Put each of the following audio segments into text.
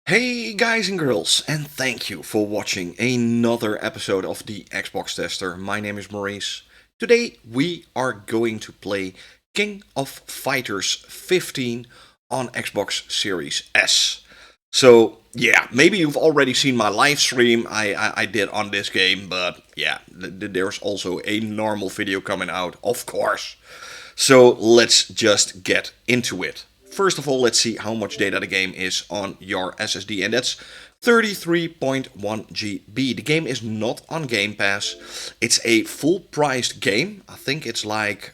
Hey guys and girls, and thank you for watching another episode of the Xbox Tester. My name is Maurice. Today we are going to play King of Fighters 15 on Xbox Series S. So yeah, maybe you've already seen my live stream I did on this game, but yeah, there's also a normal video coming out, of course. So let's just get into it. First of all, let's see how much data the game is on your SSD, and that's 33.1 GB. The game is not on Gamepass. It's a full-priced game. I think it's like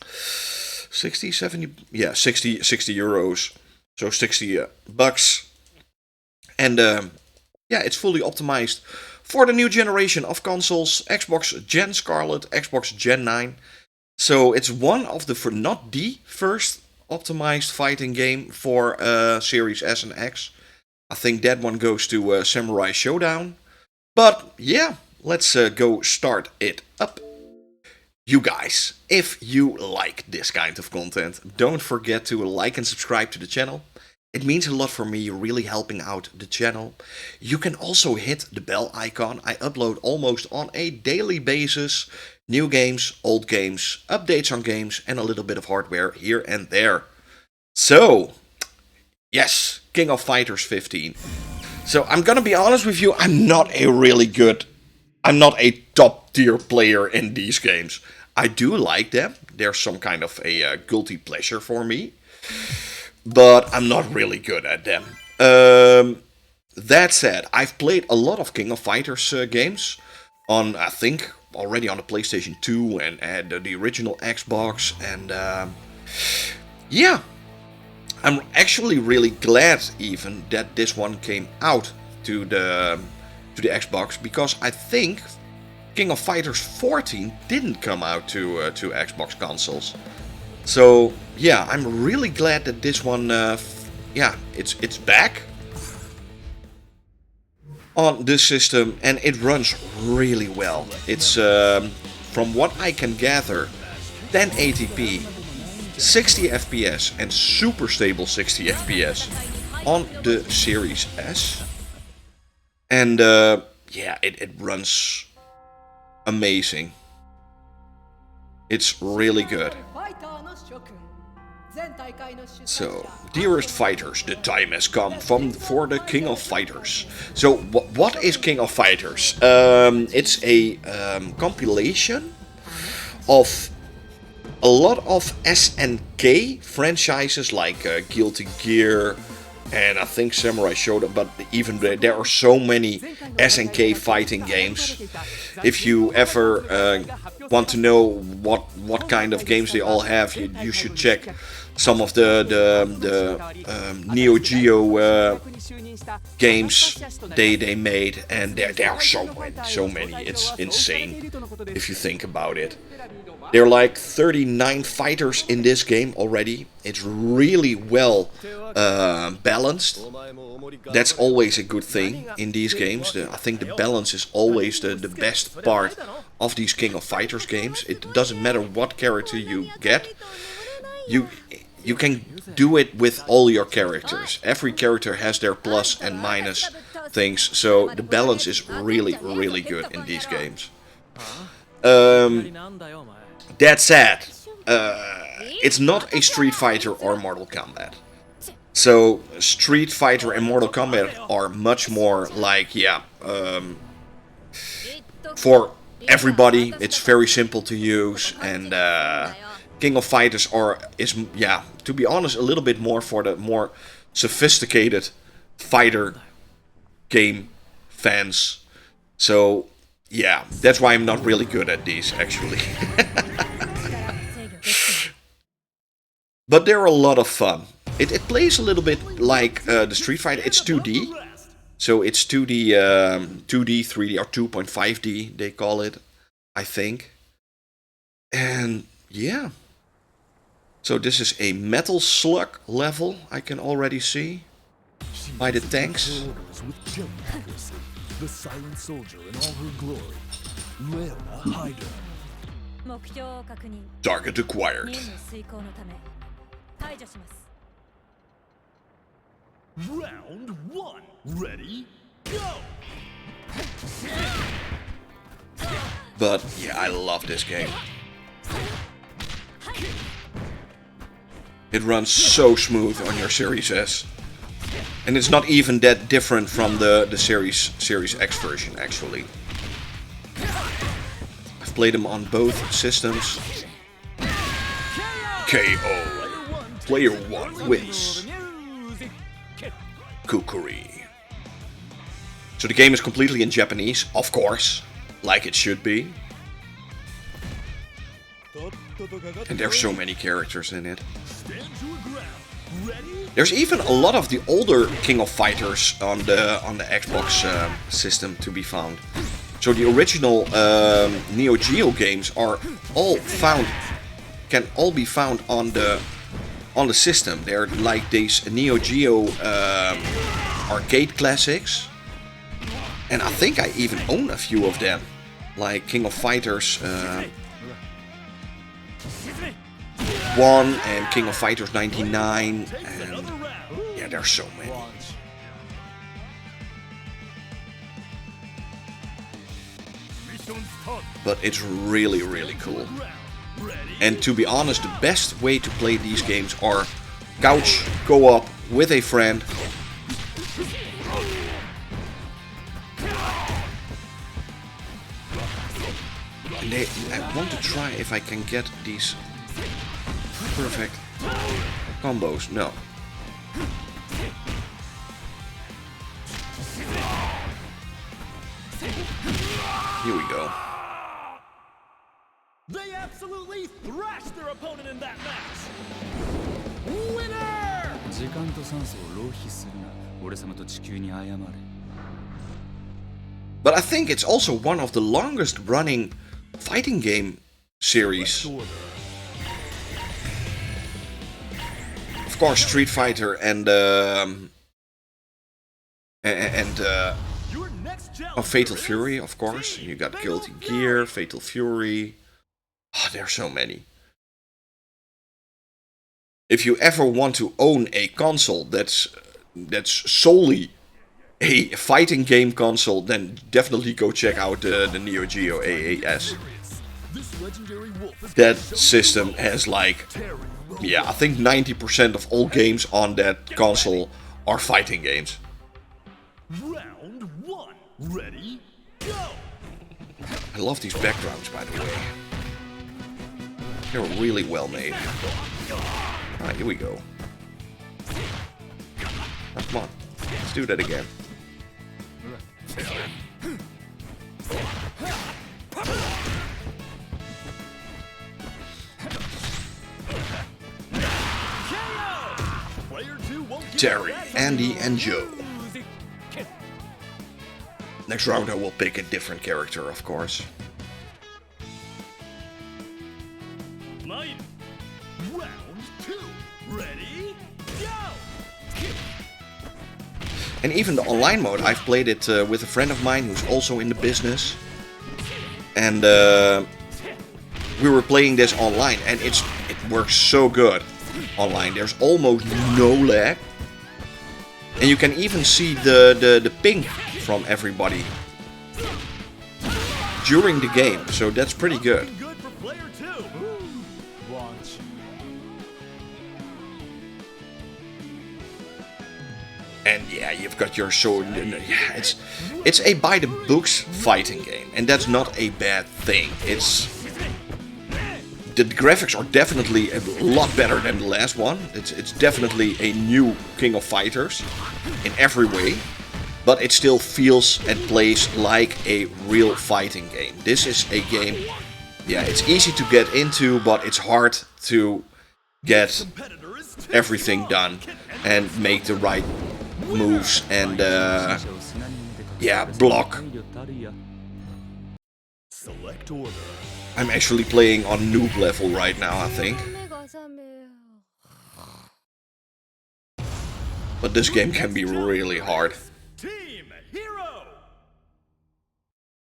60, 70, yeah, 60 euros. So 60 bucks. And yeah, it's fully optimized for the new generation of consoles, Xbox Gen Scarlet, Xbox Gen 9. So it's one of the, not the first optimized fighting game for Series S and X. I think that one goes to Samurai Showdown. But yeah, let's go start it up. You guys, if you like this kind of content, don't forget to like and subscribe to the channel. It means a lot for me, really helping out the channel. You can also hit the bell icon. I upload almost on a daily basis. New games, old games, updates on games, and a little bit of hardware here and there. So, yes, King of Fighters 15. So I'm gonna be honest with you, I'm not a top tier player in these games. I do like them. They're some kind of a guilty pleasure for me. But I'm not really good at them. That said, I've played a lot of King of Fighters games on, I think, already on the PlayStation 2 and the original Xbox, and yeah, I'm actually really glad even that this one came out to the Xbox, because I think King of Fighters 14 didn't come out to Xbox consoles. So yeah, I'm really glad that this one, yeah, it's back on this system, and it runs really well. It's, from what I can gather, 1080p, 60 FPS, and super stable 60 FPS on the Series S. And yeah, it runs amazing. It's really good. So, dearest fighters, the time has come for the King of Fighters. So, what is King of Fighters? It's a compilation of a lot of SNK franchises like Guilty Gear and I think Samurai Showdown, but even there are so many SNK fighting games. If you ever want to know what kind of games they all have, you should check some of the Neo Geo games they made, and there are so many. It's insane if you think about it. There are like 39 fighters in this game already. It's really well balanced. That's always a good thing in these games. I think the balance is always the best part of these King of Fighters games. It doesn't matter what character you get. You can do it with all your characters. Every character has their plus and minus things, so the balance is really, really good in these games. That said, it's not a Street Fighter or Mortal Kombat. So Street Fighter and Mortal Kombat are much more like, yeah, for everybody. It's very simple to use, and King of Fighters is, yeah, to be honest, a little bit more for the more sophisticated fighter game fans. So yeah, that's why I'm not really good at these, actually. But they're a lot of fun. It plays a little bit like the Street Fighter. It's 2D. So it's 2D, 2D, 3D, or 2.5D, they call it, I think. And yeah. So this is a Metal Slug level, I can already see, by the tanks. The silent soldier in all her glory, Leona Hyder. Target acquired. Round 1. Ready? Go! But yeah, I love this game. It runs so smooth on your Series S. And it's not even that different from the Series X version, actually. I've played them on both systems. KO. Player 1 wins. Kukuri. So the game is completely in Japanese, of course, like it should be. And there's so many characters in it. There's even a lot of the older King of Fighters on the Xbox system to be found. So the original Neo Geo games are all found, can all be found on the system. They're like these Neo Geo arcade classics, and I think I even own a few of them, like King of Fighters 1 and King of Fighters 99, and yeah, there's so many. But it's really, really cool. And to be honest, the best way to play these games are couch co-op with a friend. And I want to try if I can get these perfect combos. No. Here we go. They absolutely thrashed their opponent in that match. Winner! 時間と酸素を浪費するな。俺様と地球に謝れ。 But I think it's also one of the longest running fighting game series. Of course, Street Fighter and Fatal Fury, of course. You got Guilty Gear, Fatal Fury. Oh, there are so many. If you ever want to own a console that's solely a fighting game console, then definitely go check out the Neo Geo AAS. That system has like, yeah, I think 90% of all games on that console are fighting games. Round 1. Ready? Go! I love these backgrounds, by the way. They're really well made. Alright, here we go. Oh, come on, let's do that again. Terry, Andy, and Joe. Next round I will pick a different character, of course. Round 2. Ready? Go! And even the online mode, I've played it with a friend of mine who's also in the business. And we were playing this online, and it works so good online. There's almost no lag. And you can even see the ping from everybody during the game, so that's pretty good. And yeah, you've got your sword. Yeah, it's a by the books fighting game, and that's not a bad thing. The graphics are definitely a lot better than the last one. It's definitely a new King of Fighters in every way, but it still feels and plays like a real fighting game. This is a game, yeah, it's easy to get into, but it's hard to get everything done and make the right moves and yeah, block. Select order. I'm actually playing on noob level right now, I think. But this game can be really hard. Team Hero.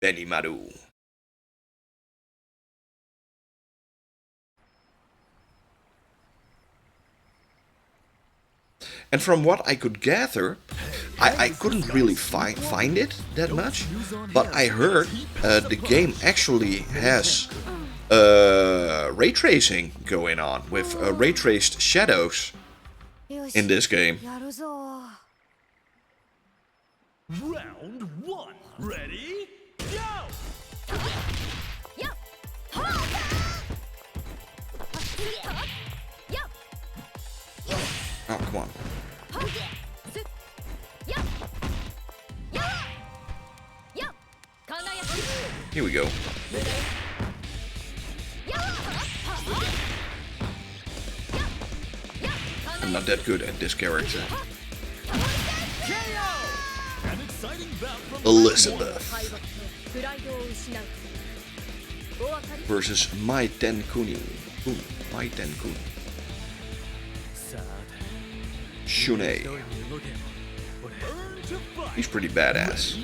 Benimaru. And from what I could gather, I couldn't really find it that much, but I heard the game actually has ray tracing going on with ray traced shadows in this game. Round one. Ready? Go! Oh, come on. Here we go. I'm not that good at this character. Elizabeth versus Mai Tenkuni. Ooh, Mai Tenkuni. Shunei. He's pretty badass.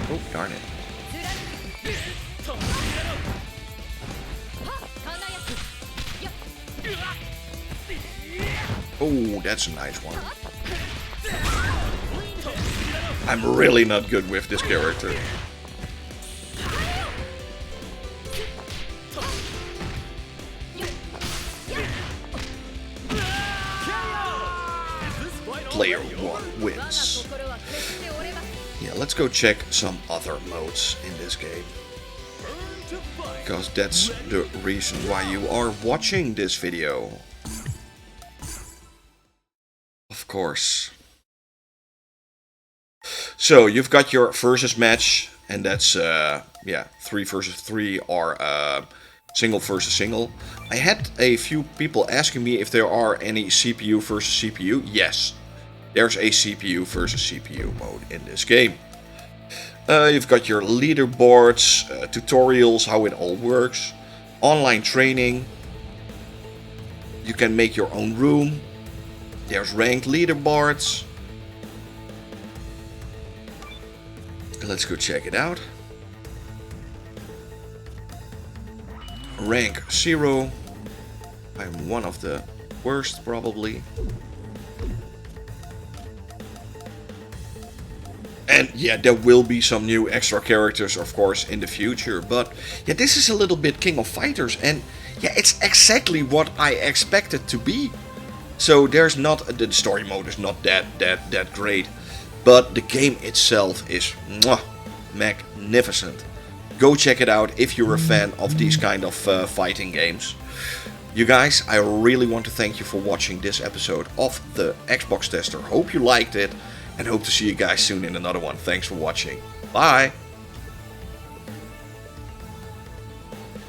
Oh, darn it. Oh, that's a nice one. I'm really not good with this character. Player 1 wins. Yeah, let's go check some other modes in this game. Because that's the reason why you are watching this video. Of course. So, you've got your versus match, and that's, yeah, 3 versus 3 or single versus single. I had a few people asking me if there are any CPU versus CPU. Yes, there's a CPU versus CPU mode in this game. You've got your leaderboards, tutorials, how it all works, online training. You can make your own room. There's ranked leaderboards. Let's go check it out. Rank 0. I'm one of the worst, probably. And yeah, there will be some new extra characters, of course, in the future. But yeah, this is a little bit King of Fighters. And yeah, it's exactly what I expected to be. So there's not, the story mode is not that great. But the game itself is magnificent. Go check it out if you're a fan of these kind of fighting games. You guys, I really want to thank you for watching this episode of the Xbox Tester. Hope you liked it and hope to see you guys soon in another one. Thanks for watching. Bye!